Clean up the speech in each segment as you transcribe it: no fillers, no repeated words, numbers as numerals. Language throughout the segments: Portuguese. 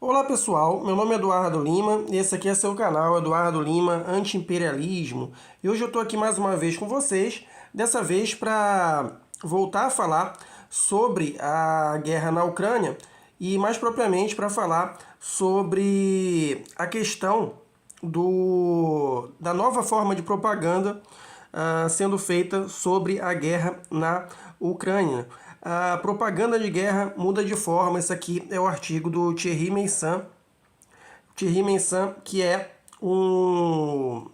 Olá pessoal, meu nome é Eduardo Lima e esse aqui é seu canal Eduardo Lima Anti-Imperialismo. E hoje eu estou aqui mais uma vez com vocês, dessa vez para voltar a falar sobre a guerra na Ucrânia e mais propriamente para falar sobre a questão da nova forma de propaganda sendo feita sobre a guerra na Ucrânia. A propaganda de guerra muda de forma. Esse aqui é o artigo do Thierry Meyssan. Thierry Meyssan, que é um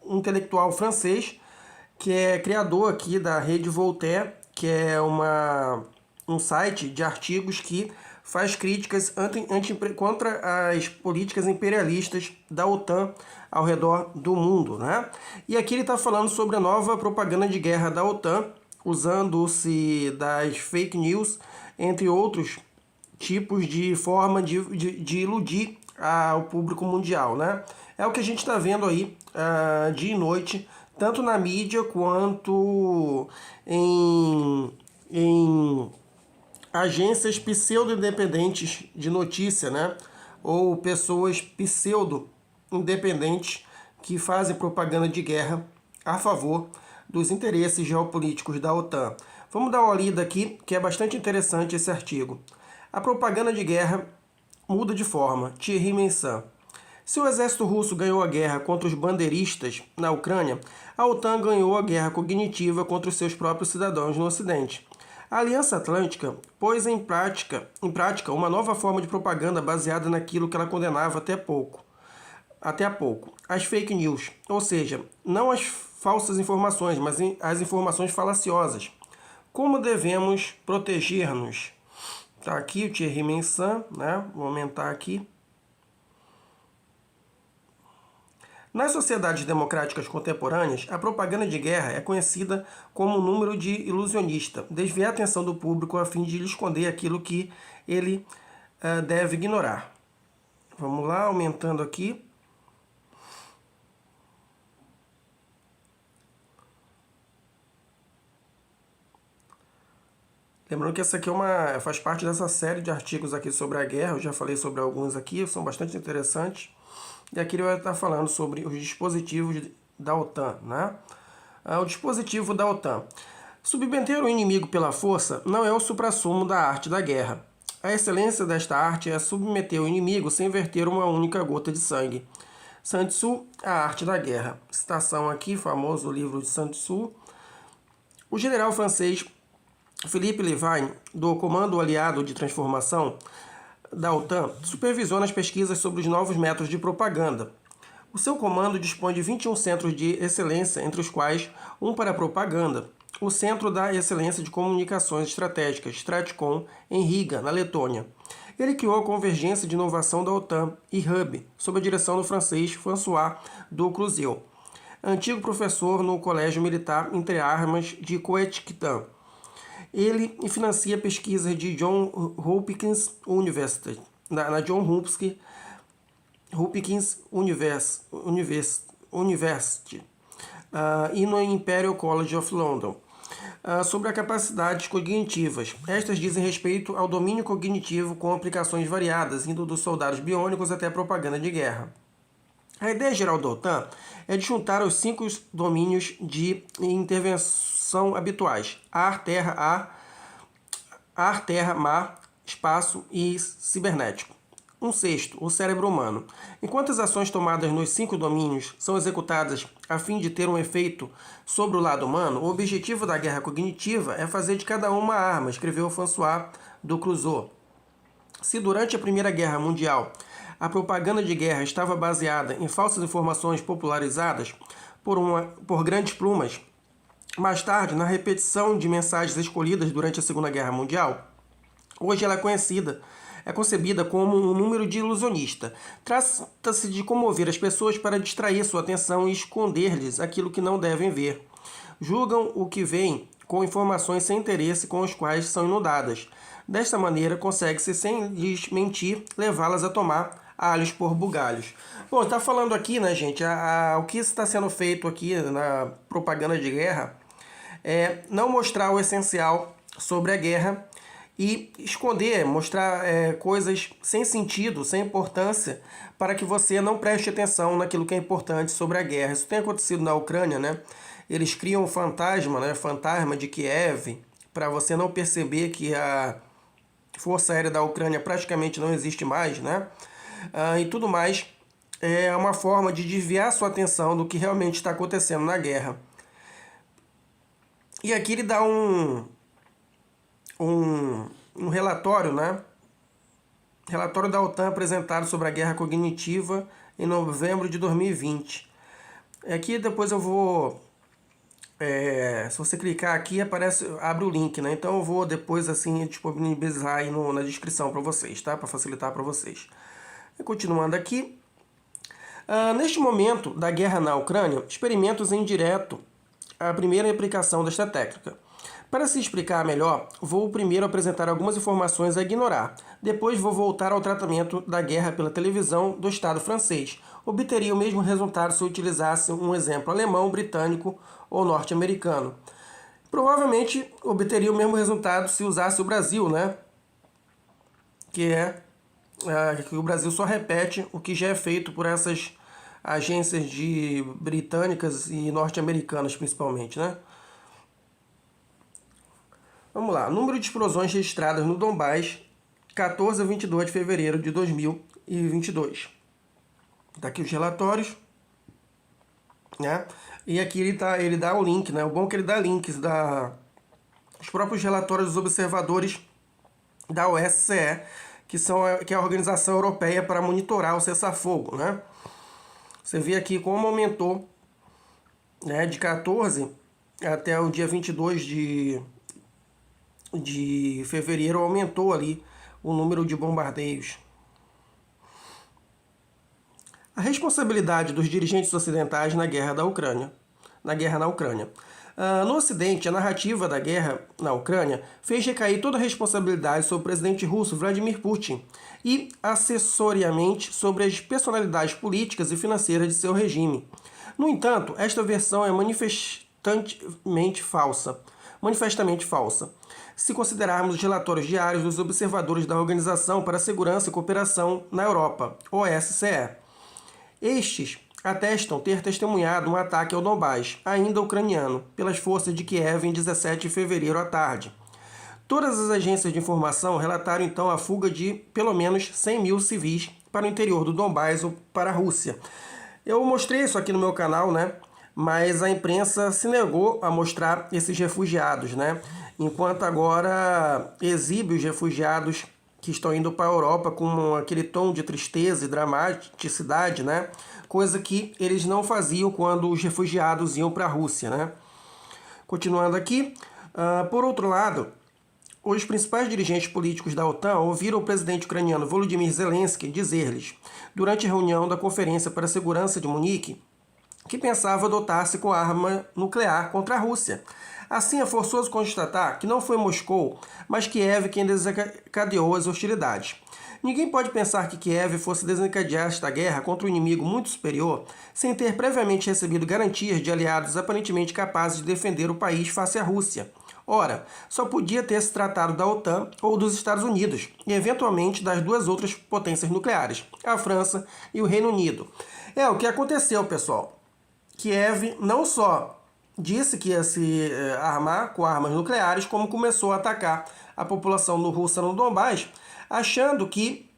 intelectual francês, que é criador aqui da Rede Voltaire, que é um site de artigos que faz críticas contra as políticas imperialistas da OTAN ao redor do mundo, né? E aqui ele está falando sobre a nova propaganda de guerra da OTAN, usando-se das fake news, entre outros tipos de forma de iludir o público mundial, né? É o que a gente está vendo aí dia e noite, tanto na mídia quanto em agências pseudo-independentes de notícia, né? Ou pessoas pseudo-independentes que fazem propaganda de guerra a favor dos interesses geopolíticos da OTAN. Vamos dar uma lida aqui, que é bastante interessante esse artigo. A propaganda de guerra muda de forma. Thierry Meyssan. Se o exército russo ganhou a guerra contra os bandeiristas na Ucrânia, a OTAN ganhou a guerra cognitiva contra os seus próprios cidadãos no Ocidente. A Aliança Atlântica pôs em prática uma nova forma de propaganda baseada naquilo que ela condenava até há pouco, as fake news, ou seja, não as falsas informações, mas as informações falaciosas. Como devemos proteger-nos? Tá aqui o Thierry Meyssan, né? Vou aumentar aqui. Nas sociedades democráticas contemporâneas, a propaganda de guerra é conhecida como um número de ilusionista, desviar a atenção do público a fim de lhe esconder aquilo que ele deve ignorar. Vamos lá, aumentando aqui. Lembrando que essa aqui faz parte dessa série de artigos aqui sobre a guerra. Eu já falei sobre alguns aqui, são bastante interessantes. E aqui ele vai estar falando sobre os dispositivos da OTAN, né? O dispositivo da OTAN. Submeter o inimigo pela força não é o suprassumo da arte da guerra. A excelência desta arte é submeter o inimigo sem verter uma única gota de sangue. Sun Tzu, A Arte da Guerra. Citação aqui, famoso livro de Sun Tzu. O general francês Philippe Levine, do Comando Aliado de Transformação da OTAN, supervisiona as pesquisas sobre os novos métodos de propaganda. O seu comando dispõe de 21 centros de excelência, entre os quais um para propaganda, o Centro da Excelência de Comunicações Estratégicas, Stratcom, em Riga, na Letônia. Ele criou a Convergência de Inovação da OTAN, IHUB, sob a direção do francês François Ducreuset, antigo professor no Colégio Militar Entre Armas de Coetquetan. Ele financia pesquisas de John Hopkins University, na John Hopkins University e no Imperial College of London, sobre as capacidades cognitivas. Estas dizem respeito ao domínio cognitivo com aplicações variadas, indo dos soldados biônicos até a propaganda de guerra. A ideia geral da OTAN é de juntar os 5 domínios de intervenção habituais: ar, terra, mar, espaço e cibernético. Um sexto, o cérebro humano. Enquanto as ações tomadas nos 5 domínios são executadas a fim de ter um efeito sobre o lado humano, o objetivo da guerra cognitiva é fazer de cada uma arma, escreveu François Ducreuset. Se durante a Primeira Guerra Mundial a propaganda de guerra estava baseada em falsas informações popularizadas por grandes plumas, mais tarde, na repetição de mensagens escolhidas durante a Segunda Guerra Mundial, hoje ela é concebida como um número de ilusionista. Trata-se de comover as pessoas para distrair sua atenção e esconder-lhes aquilo que não devem ver. Julgam o que veem com informações sem interesse com as quais são inundadas. Desta maneira, consegue-se, sem lhes mentir, levá-las a tomar alhos por bugalhos. Bom, está falando aqui, né, gente, o que está sendo feito aqui na propaganda de guerra é não mostrar o essencial sobre a guerra e esconder, mostrar coisas sem sentido, sem importância, para que você não preste atenção naquilo que é importante sobre a guerra. Isso tem acontecido na Ucrânia, né? Eles criam um fantasma, né? Fantasma de Kiev, para você não perceber que a Força Aérea da Ucrânia praticamente não existe mais, né? E tudo mais é uma forma de desviar sua atenção do que realmente está acontecendo na guerra. E aqui ele dá um relatório, né? Relatório da OTAN apresentado sobre a guerra cognitiva em novembro de 2020. Aqui depois eu vou... se você clicar aqui, abre o link, né? Então eu vou depois assim disponibilizar aí na descrição para vocês, tá? Para facilitar para vocês. E continuando aqui. Neste momento da guerra na Ucrânia, experimentos em direto a primeira aplicação desta técnica. Para se explicar melhor, vou primeiro apresentar algumas informações a ignorar. Depois vou voltar ao tratamento da guerra pela televisão do Estado francês. Obteria o mesmo resultado se eu utilizasse um exemplo alemão, britânico ou norte-americano. Provavelmente obteria o mesmo resultado se usasse o Brasil, né? Que o Brasil só repete o que já é feito por essas agências britânicas e norte-americanas principalmente, né? Vamos lá, número de explosões registradas no Donbás, 14 a 22 de fevereiro de 2022. Tá aqui os relatórios, né? E aqui ele dá o link, né? O bom é que ele dá links os próprios relatórios dos observadores da OSCE, que é a Organização Europeia para monitorar o cessar-fogo, né? Você vê aqui como aumentou, né, de 14 até o dia 22 de fevereiro, aumentou ali o número de bombardeios. A responsabilidade dos dirigentes ocidentais na guerra na Ucrânia. No Ocidente, a narrativa da guerra na Ucrânia fez recair toda a responsabilidade sobre o presidente russo Vladimir Putin e, acessoriamente, sobre as personalidades políticas e financeiras de seu regime. No entanto, esta versão é manifestamente falsa. Se considerarmos os relatórios diários dos observadores da Organização para a Segurança e Cooperação na Europa, OSCE. Estes atestam ter testemunhado um ataque ao Donbás, ainda ucraniano, pelas forças de Kiev em 17 de fevereiro à tarde. Todas as agências de informação relataram então a fuga de pelo menos 100 mil civis para o interior do Donbás ou para a Rússia. Eu mostrei isso aqui no meu canal, né? Mas a imprensa se negou a mostrar esses refugiados, né? Enquanto agora exibe os refugiados que estão indo para a Europa com aquele tom de tristeza e dramaticidade, né? Coisa que eles não faziam quando os refugiados iam para a Rússia, né? Continuando aqui, por outro lado, os principais dirigentes políticos da OTAN ouviram o presidente ucraniano Volodymyr Zelensky dizer-lhes, durante a reunião da Conferência para a Segurança de Munique, que pensava adotar-se com arma nuclear contra a Rússia. Assim, é forçoso constatar que não foi Moscou, mas Kiev quem desencadeou as hostilidades. Ninguém pode pensar que Kiev fosse desencadear esta guerra contra um inimigo muito superior sem ter previamente recebido garantias de aliados aparentemente capazes de defender o país face à Rússia. Ora, só podia ter se tratado da OTAN ou dos Estados Unidos, e eventualmente das duas outras potências nucleares, a França e o Reino Unido. É o que aconteceu, pessoal. Kiev não só disse que ia se armar com armas nucleares, como começou a atacar a população russa no Donbás, achando que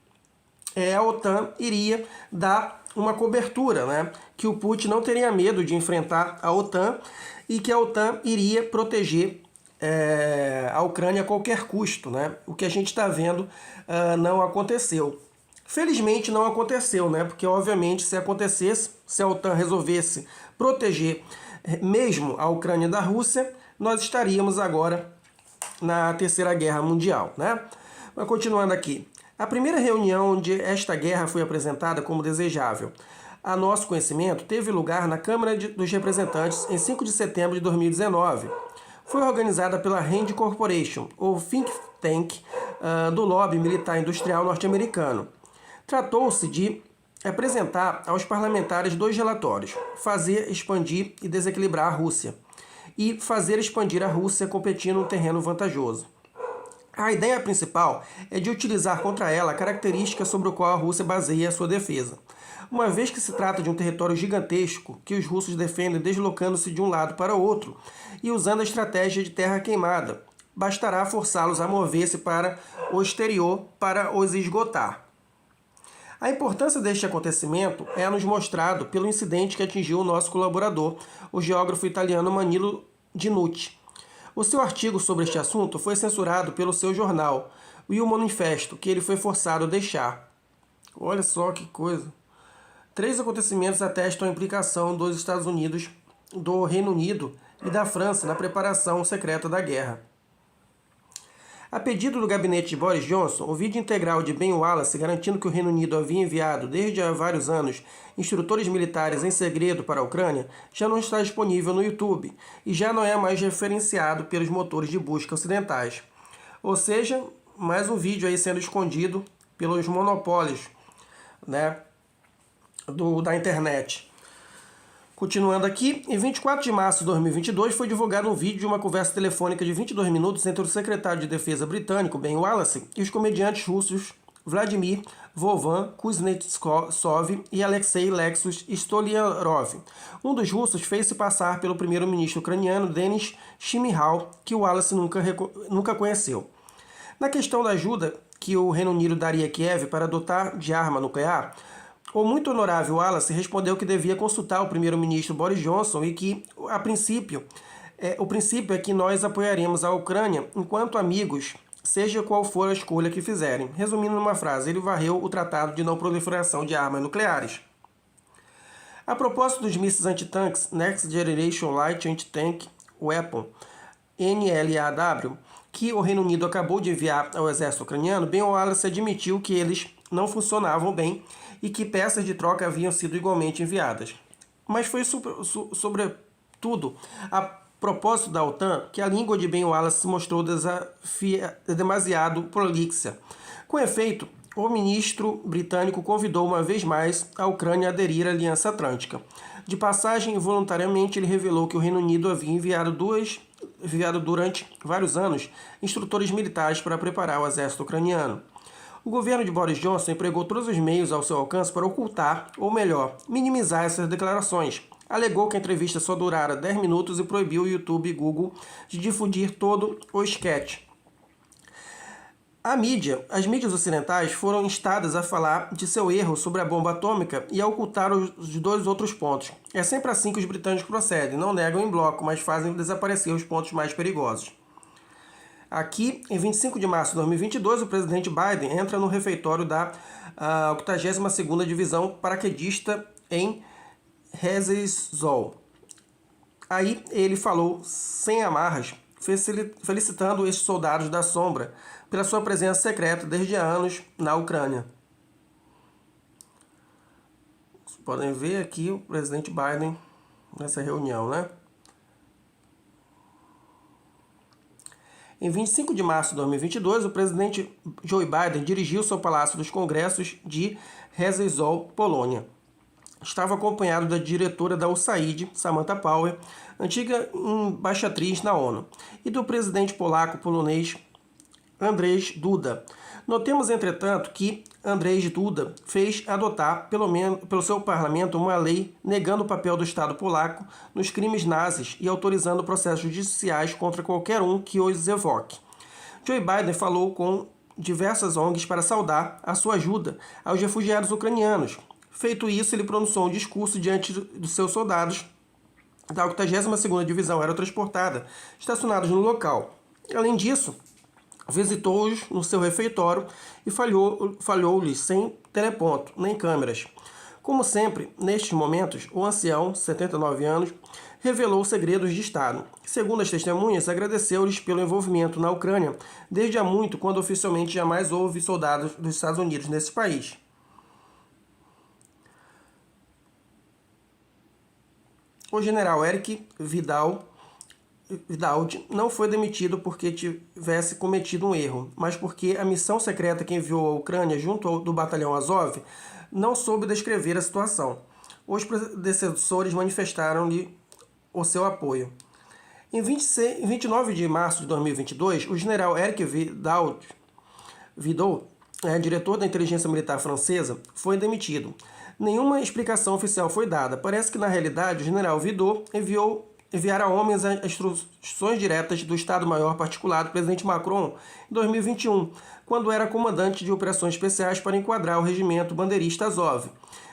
a OTAN iria dar uma cobertura, né? Que o Putin não teria medo de enfrentar a OTAN e que a OTAN iria proteger a Ucrânia a qualquer custo, né? O que a gente está vendo não aconteceu. Felizmente não aconteceu, né? Porque obviamente se acontecesse, se a OTAN resolvesse proteger mesmo a Ucrânia da Rússia, nós estaríamos agora na Terceira Guerra Mundial, né? Mas continuando aqui. A primeira reunião onde esta guerra foi apresentada como desejável, a nosso conhecimento, teve lugar na Câmara dos Representantes em 5 de setembro de 2019. Foi organizada pela RAND Corporation, ou think tank do lobby militar industrial norte-americano. Tratou-se de apresentar aos parlamentares dois relatórios: fazer expandir e desequilibrar a Rússia, e fazer expandir a Rússia competindo em um terreno vantajoso. A ideia principal é de utilizar contra ela a característica sobre a qual a Rússia baseia a sua defesa. Uma vez que se trata de um território gigantesco que os russos defendem deslocando-se de um lado para o outro e usando a estratégia de terra queimada, bastará forçá-los a mover-se para o exterior para os esgotar. A importância deste acontecimento é-nos mostrado pelo incidente que atingiu o nosso colaborador, o geógrafo italiano Manilo Dinucci. O seu artigo sobre este assunto foi censurado pelo seu jornal, e o manifesto que ele foi forçado a deixar. Olha só que coisa. 3 acontecimentos atestam a implicação dos Estados Unidos, do Reino Unido e da França na preparação secreta da guerra. A pedido do gabinete de Boris Johnson, o vídeo integral de Ben Wallace garantindo que o Reino Unido havia enviado, desde há vários anos, instrutores militares em segredo para a Ucrânia, já não está disponível no YouTube e já não é mais referenciado pelos motores de busca ocidentais. Ou seja, mais um vídeo aí sendo escondido pelos monopólios, né, da internet. Continuando aqui, em 24 de março de 2022 foi divulgado um vídeo de uma conversa telefônica de 22 minutos entre o secretário de Defesa britânico, Ben Wallace, e os comediantes russos Vladimir Vovan Kuznetsov e Alexei Lexus Stoliarov. Um dos russos fez-se passar pelo primeiro-ministro ucraniano Denis Shmyhal, que Wallace nunca conheceu. Na questão da ajuda que o Reino Unido daria a Kiev para dotar de arma nuclear, o muito honorável Wallace respondeu que devia consultar o primeiro-ministro Boris Johnson e que, o princípio é que nós apoiaremos a Ucrânia enquanto amigos, seja qual for a escolha que fizerem. Resumindo numa frase, ele varreu o Tratado de Não Proliferação de Armas Nucleares. A propósito dos mísseis antitanques Next Generation Light Anti-Tank Weapon, NLAW, que o Reino Unido acabou de enviar ao exército ucraniano, Ben Wallace admitiu que eles não funcionavam bem e que peças de troca haviam sido igualmente enviadas. Mas foi sobretudo a propósito da OTAN que a língua de Ben Wallace se mostrou demasiado prolixa. Com efeito, o ministro britânico convidou uma vez mais a Ucrânia a aderir à Aliança Atlântica. De passagem, voluntariamente, ele revelou que o Reino Unido havia enviado durante vários anos instrutores militares para preparar o exército ucraniano. O governo de Boris Johnson empregou todos os meios ao seu alcance para ocultar, ou melhor, minimizar essas declarações. Alegou que a entrevista só durara 10 minutos e proibiu o YouTube e Google de difundir todo o esquete. As mídias ocidentais foram instadas a falar de seu erro sobre a bomba atômica e a ocultar os 2 outros pontos. É sempre assim que os britânicos procedem, não negam em bloco, mas fazem desaparecer os pontos mais perigosos. Aqui, em 25 de março de 2022, o presidente Biden entra no refeitório da 82ª Divisão Paraquedista em Rzeszów. Aí ele falou sem amarras, felicitando estes soldados da sombra pela sua presença secreta desde há anos na Ucrânia. Vocês podem ver aqui o presidente Biden nessa reunião, né? Em 25 de março de 2022, o presidente Joe Biden dirigiu-se ao Palácio dos Congressos de Rzeszów, Polônia. Estava acompanhado da diretora da USAID, Samantha Power, antiga embaixatriz na ONU, e do presidente polonês Andrzej Duda. Notemos, entretanto, que Andrzej Duda fez adotar, pelo seu parlamento, uma lei negando o papel do Estado polaco nos crimes nazis e autorizando processos judiciais contra qualquer um que os evoque. Joe Biden falou com diversas ONGs para saudar a sua ajuda aos refugiados ucranianos. Feito isso, ele pronunciou um discurso diante dos seus soldados da 82ª Divisão Aerotransportada, estacionados no local. Além disso, visitou-os no seu refeitório e falhou-lhes sem teleponto, nem câmeras. Como sempre, nestes momentos, o ancião, 79 anos, revelou segredos de Estado. Segundo as testemunhas, agradeceu-lhes pelo envolvimento na Ucrânia desde há muito, quando oficialmente jamais houve soldados dos Estados Unidos nesse país. O general Eric Vidal não foi demitido porque tivesse cometido um erro, mas porque a missão secreta que enviou à Ucrânia junto do batalhão Azov não soube descrever a situação. Os predecessores manifestaram-lhe o seu apoio. Em 29 de março de 2022, o general Eric Vidal, diretor da inteligência militar francesa, foi demitido. Nenhuma explicação oficial foi dada. Parece que, na realidade, o general Vidal enviara homens a instruções diretas do Estado-Maior Particular do presidente Macron em 2021, quando era comandante de operações especiais para enquadrar o regimento bandeirista Azov.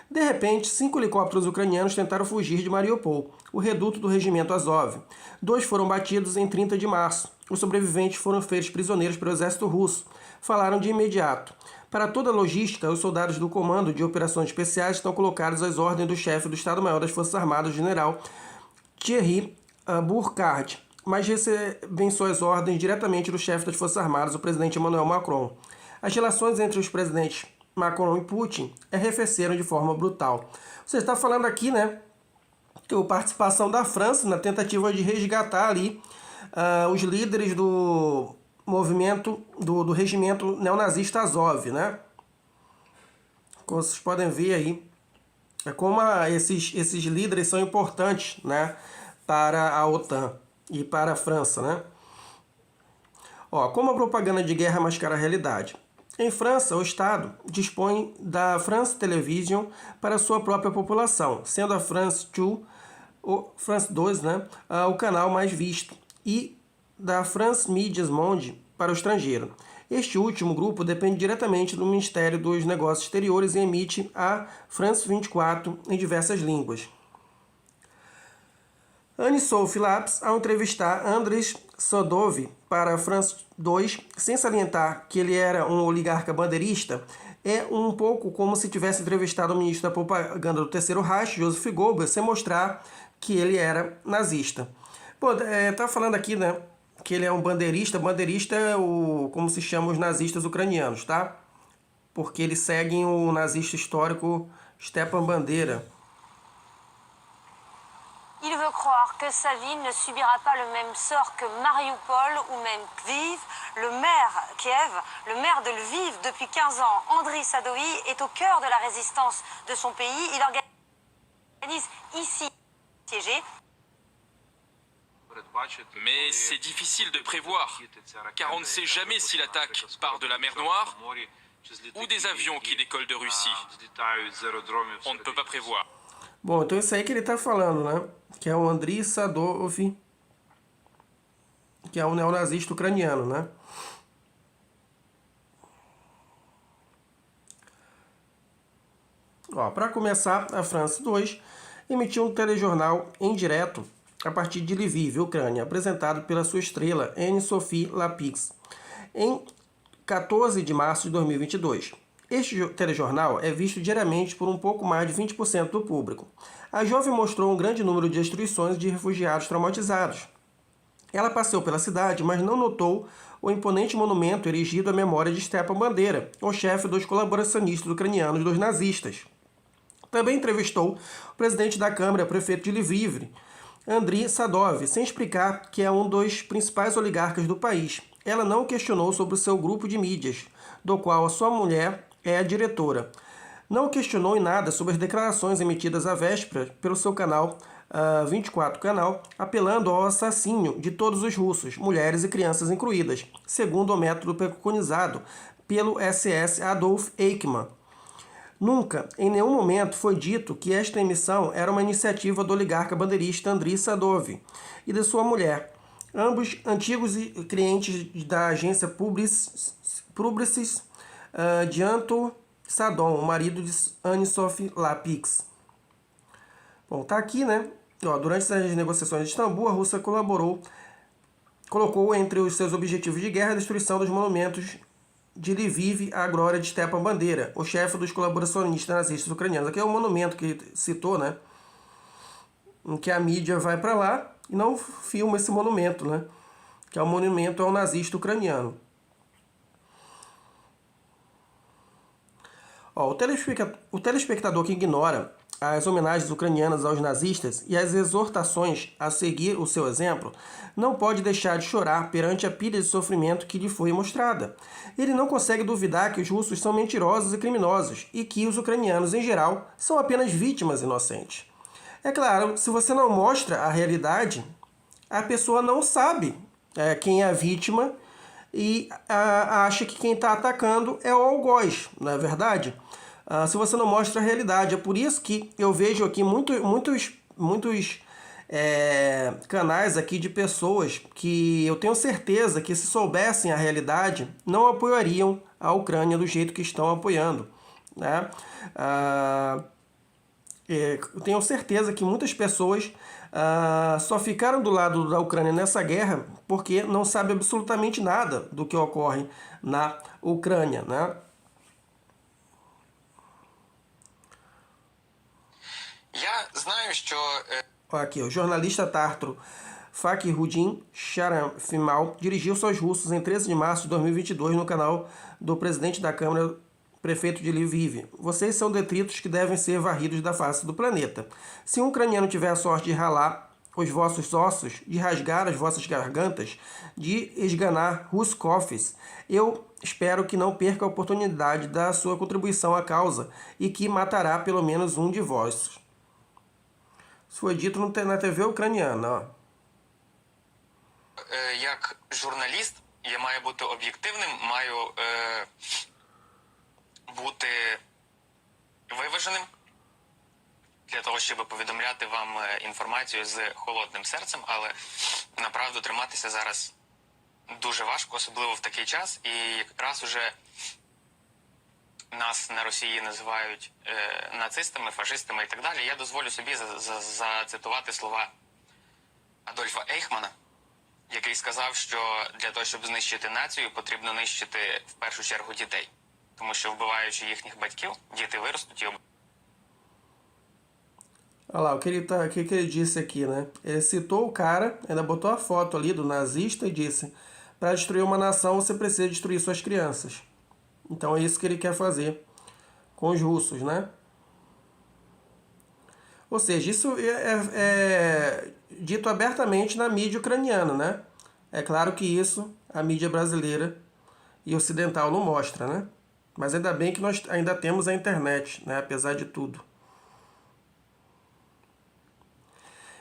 De repente, 5 helicópteros ucranianos tentaram fugir de Mariupol, o reduto do regimento Azov. 2 foram batidos em 30 de março. Os sobreviventes foram feitos prisioneiros pelo exército russo. Falaram de imediato. Para toda a logística, os soldados do Comando de Operações Especiais estão colocados às ordens do chefe do Estado-Maior das Forças Armadas, o general Thierry Burkhardt, mas recebem suas ordens diretamente do chefe das Forças Armadas, o presidente Emmanuel Macron. As relações entre os presidentes Macron e Putin arrefeceram de forma brutal. Você está falando aqui, né, que a participação da França na tentativa de resgatar ali os líderes do movimento, do regimento neonazista Azov, né? Como vocês podem ver aí, como esses líderes são importantes, né, para a OTAN e para a França, né? Como a propaganda de guerra mascara a realidade. Em França, o Estado dispõe da France Television para sua própria população, sendo a France 2, né, o canal mais visto, e da France Médias Monde para o estrangeiro. Este último grupo depende diretamente do Ministério dos Negócios Exteriores e emite a France 24 em diversas línguas. Anne-Sophie Lapps, ao entrevistar Andrés Sadovy para a France 2, sem salientar que ele era um oligarca bandeirista, é um pouco como se tivesse entrevistado o ministro da propaganda do Terceiro Reich, Joseph Goebbels, sem mostrar que ele era nazista. Tá falando aqui, né, que ele é um bandeirista. Bandeirista é como se chamam os nazistas ucranianos, tá? Porque eles seguem o nazista histórico Stepan Bandera. Il veut croire que sa ville ne subira pas le même sort que Mariupol ou même Kiev. Le maire de Lviv depuis 15 ans, Andriy Sadovy, est au cœur de la résistance de son pays. Il organise ici siégé. Mais c'est difficile de prévoir, car on ne sait jamais si l'attaque part de la mer Noire ou des avions qui décollent de Russie. On ne peut pas prévoir. Bom, então isso aí que ele está falando, né? Que é o Andriy Sadovy, que é um neonazista ucraniano, né? Para começar, a France 2 emitiu um telejornal em direto a partir de Lviv, Ucrânia, apresentado pela sua estrela Anne-Sophie Lapix, em 14 de março de 2022. Este telejornal é visto diariamente por um pouco mais de 20% do público. A jovem mostrou um grande número de destruições de refugiados traumatizados. Ela passeou pela cidade, mas não notou o imponente monumento erigido à memória de Stepan Bandera, o chefe dos colaboracionistas ucranianos dos nazistas. Também entrevistou o presidente da Câmara, prefeito de Lviv, Andriy Sadovy, sem explicar que é um dos principais oligarcas do país. Ela não questionou sobre o seu grupo de mídias, do qual a sua mulher é a diretora. Não questionou em nada sobre as declarações emitidas à véspera pelo seu canal 24 canal, apelando ao assassínio de todos os russos, mulheres e crianças incluídas, segundo o método preconizado pelo SS Adolf Eichmann. Nunca, em nenhum momento, foi dito que esta emissão era uma iniciativa do oligarca bandeirista Andriy Sadovy e de sua mulher, ambos antigos clientes da agência Publicis de Anton Sadon, o marido de Anne-Sophie Lapix. Bom, tá aqui, né? Durante as negociações de Istambul, a Rússia colocou entre os seus objetivos de guerra a destruição dos monumentos de Lviv à glória de Stepan Bandera, o chefe dos colaboracionistas nazistas ucranianos. Aqui é o monumento que citou, né? Em que a mídia vai para lá e não filma esse monumento, né? Que é o monumento ao nazista ucraniano. O telespectador que ignora as homenagens ucranianas aos nazistas e as exortações a seguir o seu exemplo, não pode deixar de chorar perante a pilha de sofrimento que lhe foi mostrada. Ele não consegue duvidar que os russos são mentirosos e criminosos e que os ucranianos, em geral, são apenas vítimas inocentes. É claro, se você não mostra a realidade, a pessoa não sabe quem é a vítima e acha que quem está atacando é o algoz, não é verdade? Se você não mostra a realidade. É por isso que eu vejo aqui muitos canais aqui de pessoas que eu tenho certeza que, se soubessem a realidade, não apoiariam a Ucrânia do jeito que estão apoiando, né? Eu tenho certeza que muitas pessoas só ficaram do lado da Ucrânia nessa guerra porque não sabem absolutamente nada do que ocorre na Ucrânia, né? Aqui, o jornalista tártaro Fakhruddin Sharamfimal dirigiu-se aos russos em 13 de março de 2022 no canal do presidente da Câmara, prefeito de Lviv. Vocês são detritos que devem ser varridos da face do planeta. Se um ucraniano tiver a sorte de ralar os vossos ossos, de rasgar as vossas gargantas, de esganar Ruskofs, eu espero que não perca a oportunidade da sua contribuição à causa e que matará pelo menos um de vós. Isso foi dito na TV ucraniana. Ó. Як журналіст, я маю бути об'єктивним, маю бути виваженим для того, щоб повідомляти вам інформацію з холодним серцем, але направду триматися зараз дуже важко, особливо в такий час, і якраз уже нас на Росії називають нацистами, фашистами і так далі. Я дозволю собі зацитувати слова Адольфа Ейхмана, який сказав, що для того, щоб знищити націю, потрібно нищити в першу чергу дітей. Тому що, вбиваючи їхніх батьків, діти виростуть і... Olha lá, o que ele disse aqui, né? Ele citou o cara, ainda botou a foto ali do nazista e disse: para destruir uma nação você precisa destruir suas crianças. Então é isso que ele quer fazer com os russos, né? Ou seja, isso é dito abertamente na mídia ucraniana, né? É claro que isso a mídia brasileira e ocidental não mostra, né? Mas ainda bem que nós ainda temos a internet, né? Apesar de tudo.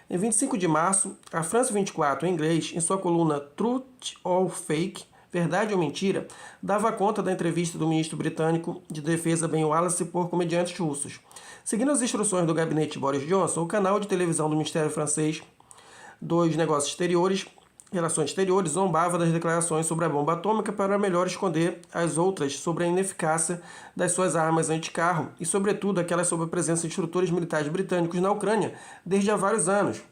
Em 25 de março, a France 24, em inglês, em sua coluna Truth or Fake, Verdade ou Mentira, dava conta da entrevista do ministro britânico de Defesa Ben Wallace por comediantes russos. Seguindo as instruções do gabinete Boris Johnson, o canal de televisão do Ministério Francês dos Negócios Exteriores, Relações Exteriores, zombava das declarações sobre a bomba atômica para melhor esconder as outras sobre a ineficácia das suas armas anticarro e, sobretudo, aquelas sobre a presença de instrutores militares britânicos na Ucrânia desde há vários anos.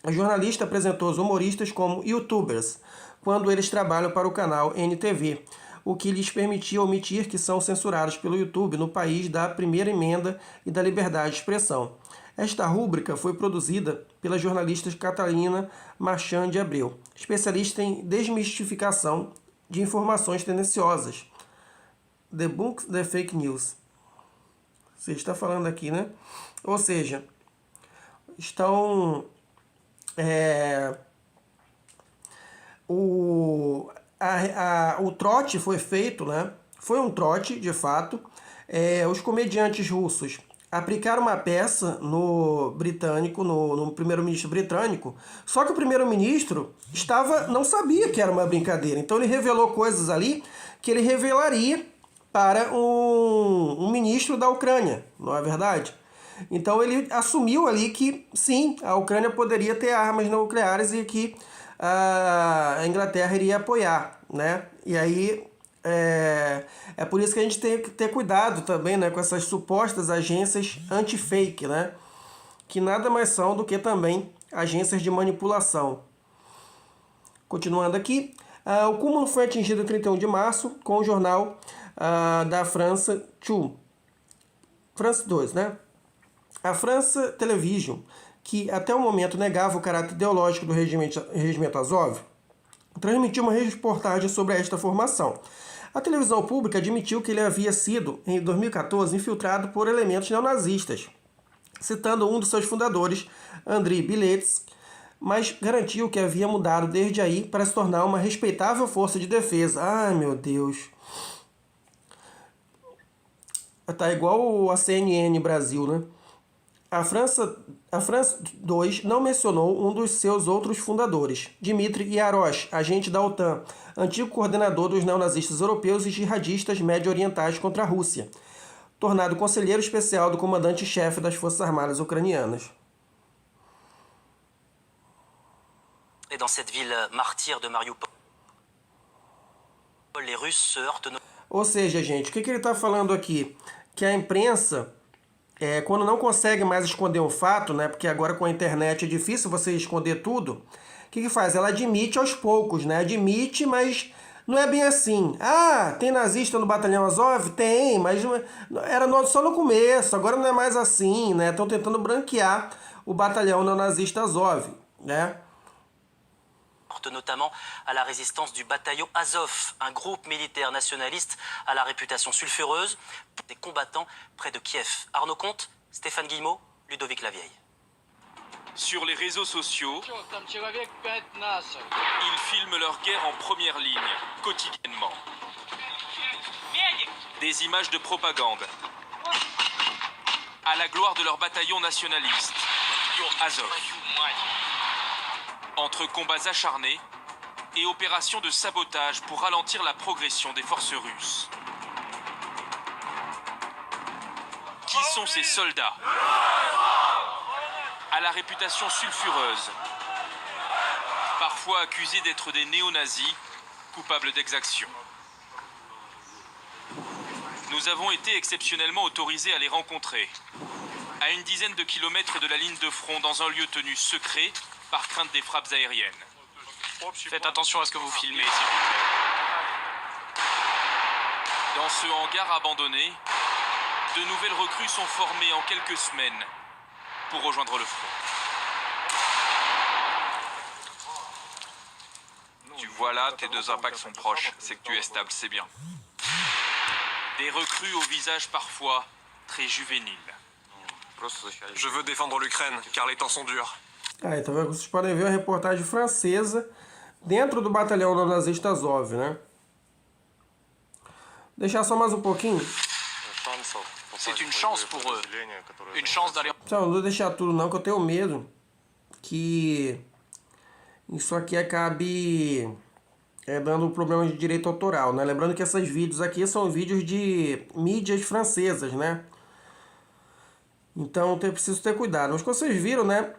A jornalista apresentou os humoristas como youtubers, quando eles trabalham para o canal NTV, o que lhes permitia omitir que são censurados pelo YouTube no país da primeira emenda e da liberdade de expressão. Esta rúbrica foi produzida pela jornalista Catalina Marchand de Abreu, especialista em desmistificação de informações tendenciosas. Debunk the Fake News. Você está falando aqui, né? Ou seja, estão... O trote foi feito, né? Foi um trote, de fato. Os comediantes russos aplicaram uma peça no britânico, no primeiro-ministro britânico, só que o primeiro-ministro não sabia que era uma brincadeira. Então ele revelou coisas ali que ele revelaria para um ministro da Ucrânia, não é verdade? Então ele assumiu ali que sim, a Ucrânia poderia ter armas nucleares e que a Inglaterra iria apoiar, né? E aí é por isso que a gente tem que ter cuidado também, né, com essas supostas agências anti-fake, né? Que nada mais são do que também agências de manipulação. Continuando aqui, o cúmulo foi atingido em 31 de março com o jornal da França 2. France 2, né? A França Television, que até o momento negava o caráter ideológico do regimento Azov, transmitiu uma reportagem sobre esta formação. A televisão pública admitiu que ele havia sido, em 2014, infiltrado por elementos neonazistas, citando um dos seus fundadores, Andriy Biletsky, mas garantiu que havia mudado desde aí para se tornar uma respeitável força de defesa. Ai, meu Deus. Tá igual a CNN Brasil, né? a França 2 não mencionou um dos seus outros fundadores, Dmitry Yarosh, agente da OTAN, antigo coordenador dos neonazistas europeus e jihadistas médio-orientais contra a Rússia, tornado conselheiro especial do comandante-chefe das Forças Armadas ucranianas. Et dans cette ville martyre de Mariupol, les Russes se heurtent. Ou seja, gente, o que ele está falando aqui? Que a imprensa, quando não consegue mais esconder um fato, né, porque agora com a internet é difícil você esconder tudo, o que faz? Ela admite aos poucos, né? Admite, mas não é bem assim. Ah, tem nazista no Batalhão Azov? Tem, mas era só no começo, agora não é mais assim, né? Estão tentando branquear o Batalhão Neonazista Azov, né? Notamment à la résistance du bataillon Azov, un groupe militaire nationaliste à la réputation sulfureuse, des combattants près de Kiev. Arnaud Comte, Stéphane Guillemot, Ludovic Lavieille. Sur les réseaux sociaux, ils filment leur guerre en première ligne, quotidiennement. Des images de propagande, à la gloire de leur bataillon nationaliste, Azov. Entre combats acharnés et opérations de sabotage pour ralentir la progression des forces russes. Qui sont ces soldats à la réputation sulfureuse, parfois accusés d'être des néo-nazis, coupables d'exactions? Nous avons été exceptionnellement autorisés à les rencontrer, à une dizaine de kilomètres de la ligne de front, dans un lieu tenu secret, par crainte des frappes aériennes. Faites attention à ce que vous filmez, s'il vous plaît. Dans ce hangar abandonné, de nouvelles recrues sont formées en quelques semaines pour rejoindre le front. Tu vois là, tes deux impacts sont proches, c'est que tu es stable, c'est bien. Des recrues au visage parfois très juvénile. Je veux défendre l'Ukraine, car les temps sont durs. Então vocês podem ver a reportagem francesa dentro do batalhão neonazista Azov, né? Deixar só mais um pouquinho. C'est une chance pour eux, une chance d'aller... Não vou deixar tudo não, que eu tenho medo que isso aqui acabe dando problema de direito autoral, né? Lembrando que esses vídeos aqui são vídeos de mídias francesas, né? Então eu preciso ter cuidado. Mas como vocês viram, né?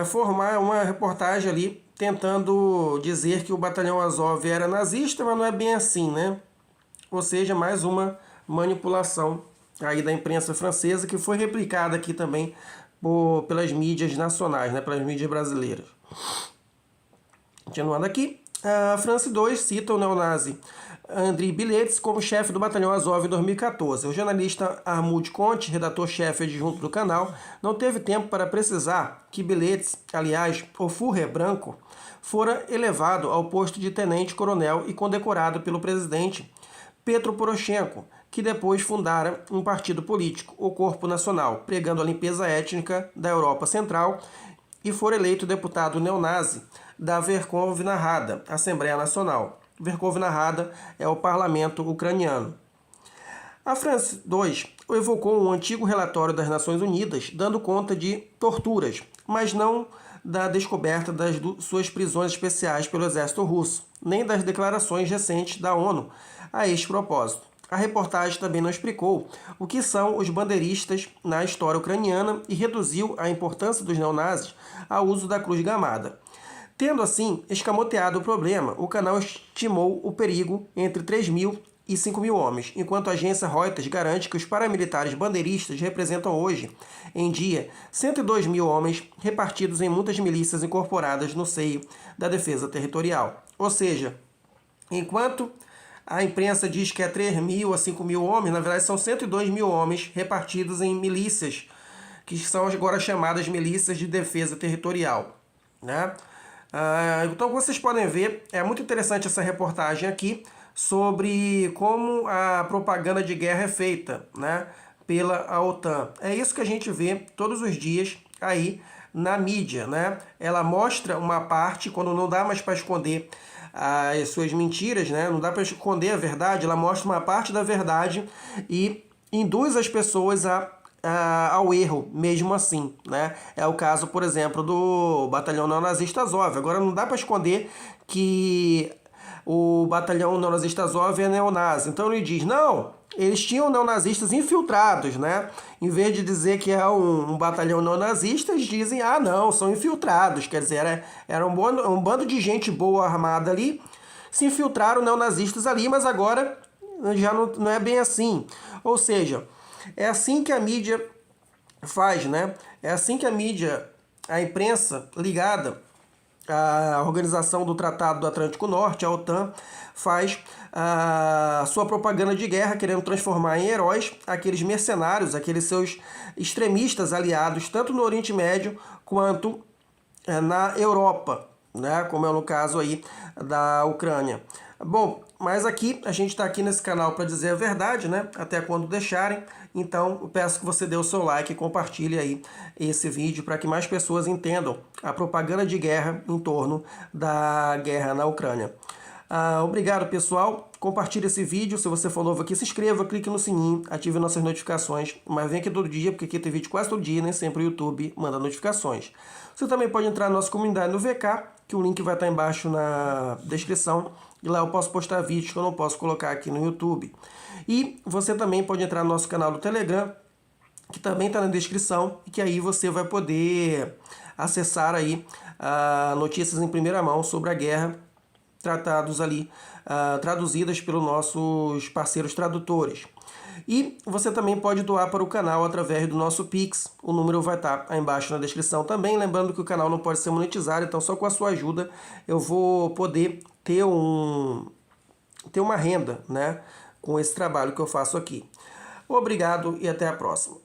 Formar uma reportagem ali tentando dizer que o Batalhão Azov era nazista, mas não é bem assim, né? Ou seja, mais uma manipulação aí da imprensa francesa que foi replicada aqui também pelas mídias nacionais, né? Pelas mídias brasileiras. Continuando aqui, a France 2 cita o neonazi Andriy Bilets como chefe do Batalhão Azov em 2014. O jornalista Armud Conte, redator-chefe adjunto do canal, não teve tempo para precisar que Bilets, aliás, o Führer branco, fora elevado ao posto de tenente-coronel e condecorado pelo presidente Petro Poroshenko, que depois fundara um partido político, o Corpo Nacional, pregando a limpeza étnica da Europa Central, e for eleito deputado neonazi da Verkhovna Rada, Assembleia Nacional. Verkhovna Rada é o parlamento ucraniano. A France 2 evocou um antigo relatório das Nações Unidas dando conta de torturas, mas não da descoberta das suas prisões especiais pelo exército russo, nem das declarações recentes da ONU a este propósito. A reportagem também não explicou o que são os bandeiristas na história ucraniana e reduziu a importância dos neonazis ao uso da cruz gamada. Tendo assim escamoteado o problema, o canal estimou o perigo entre 3.000 e 5.000 homens, enquanto a agência Reuters garante que os paramilitares bandeiristas representam hoje em dia 102.000 homens repartidos em muitas milícias incorporadas no seio da defesa territorial. Ou seja, enquanto a imprensa diz que é 3.000 a 5.000 homens, na verdade são 102.000 homens repartidos em milícias, que são agora chamadas milícias de defesa territorial, né? Então, como vocês podem ver, é muito interessante essa reportagem aqui sobre como a propaganda de guerra é feita, né, pela OTAN. É isso que a gente vê todos os dias aí na mídia, né? Ela mostra uma parte, quando não dá mais para esconder as suas mentiras, né? Não dá para esconder a verdade, ela mostra uma parte da verdade e induz as pessoas a ao erro mesmo assim, né? É o caso, por exemplo, do batalhão neonazista Azov. Agora não dá para esconder que o batalhão neonazista Azov é neonazi. Então ele diz, não, eles tinham neonazistas infiltrados, né? Em vez de dizer que é um batalhão neonazista, eles dizem, ah, não, são infiltrados. Quer dizer, era um bando de gente boa armada ali, se infiltraram neonazistas ali, mas agora já não é bem assim. Ou seja, é assim que a mídia faz, né? É assim que a mídia, a imprensa ligada à Organização do Tratado do Atlântico Norte, a OTAN, faz a sua propaganda de guerra, querendo transformar em heróis aqueles mercenários, aqueles seus extremistas aliados, tanto no Oriente Médio quanto na Europa, né? Como é no caso aí da Ucrânia. Bom, mas aqui, a gente está aqui nesse canal para dizer a verdade, né? Até quando deixarem. Então, eu peço que você dê o seu like e compartilhe aí esse vídeo para que mais pessoas entendam a propaganda de guerra em torno da guerra na Ucrânia. Obrigado, pessoal. Compartilhe esse vídeo. Se você for novo aqui, se inscreva, clique no sininho, ative nossas notificações. Mas vem aqui todo dia, porque aqui tem vídeo quase todo dia, nem sempre o YouTube manda notificações. Você também pode entrar na nossa comunidade no VK, que o link vai estar embaixo na descrição. E lá eu posso postar vídeos que eu não posso colocar aqui no YouTube. E você também pode entrar no nosso canal do Telegram, que também está na descrição, e que aí você vai poder acessar aí notícias em primeira mão sobre a guerra, tratados ali, traduzidas pelos nossos parceiros tradutores. E você também pode doar para o canal através do nosso Pix. O número vai estar aí embaixo na descrição também. Lembrando que o canal não pode ser monetizado, então só com a sua ajuda eu vou poder ter uma renda, né, com esse trabalho que eu faço aqui. Obrigado e até a próxima.